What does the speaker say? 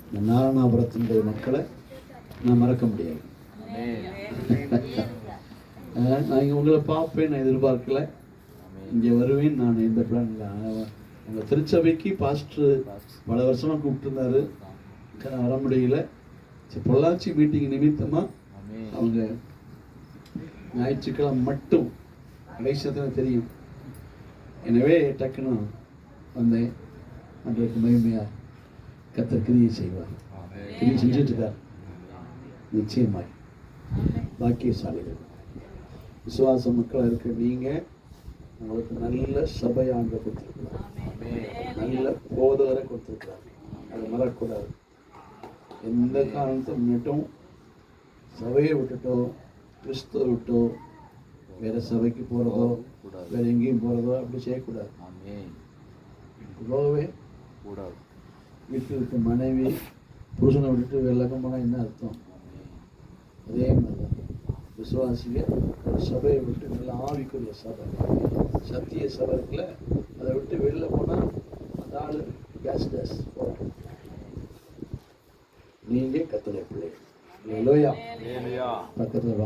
இந்த நாராயணபுரத்தினுடைய மக்களை நான் மறக்க முடியாது. நான் இங்கே உங்களை பார்ப்பேன், நான் எதிர்பார்க்கல. இங்கே வருவேன் நான் எந்த பிளான் இல்லை. உங்கள் திருச்சபைக்கு பாஸ்டர் பல வருஷமாக கூப்பிட்டுருந்தாரு, வர முடியல. பொள்ளாச்சி மீட்டிங் நிமித்தமாக அவங்க ஞாயிற்றுக்கிழமை மட்டும் கடைசியத்தில் தெரியும். எனவே டக்குன்னு வந்தேன். அன்றைக்கு மகிமையாக கர்த்தர் கிரியை செய்வார், கிரியை செஞ்சுட்டு இருக்கார். நிச்சயமாய் பாக்கியசாலிகள் விசுவாச மக்களாக இருக்க நீங்கள் உங்களுக்கு நல்ல சபையாண்ட கொடுத்துருக்கிறார், நல்ல போதகரை கொடுத்துருக்கிறார். அதை மறக்கக்கூடாது. எந்த காரணத்தை முன்னிட்டும் சபையை விட்டுட்டோ கிறிஸ்துவ விட்டோ வேற சபைக்கு போகிறதோ வேற எங்கேயும் போகிறதோ அப்படி செய்யக்கூடாது. போகவே கூடாது. வீட்டில் இருக்க மனைவி புருஷனை விட்டுட்டு வெள்ளக்கம் போனால் என்ன அர்த்தம்? அதே மாதிரி தான் விசுவாசிங்க ஒரு சபையை விட்டு நல்ல ஆவிக்குரிய சபை, சத்திய சபை இருக்குல்ல, அதை விட்டு வெளில போனால் அந்த ஆள் கேஸ் போகணும். நீங்கள் கர்த்தருடைய பிள்ளைகள். பக்கத்தில்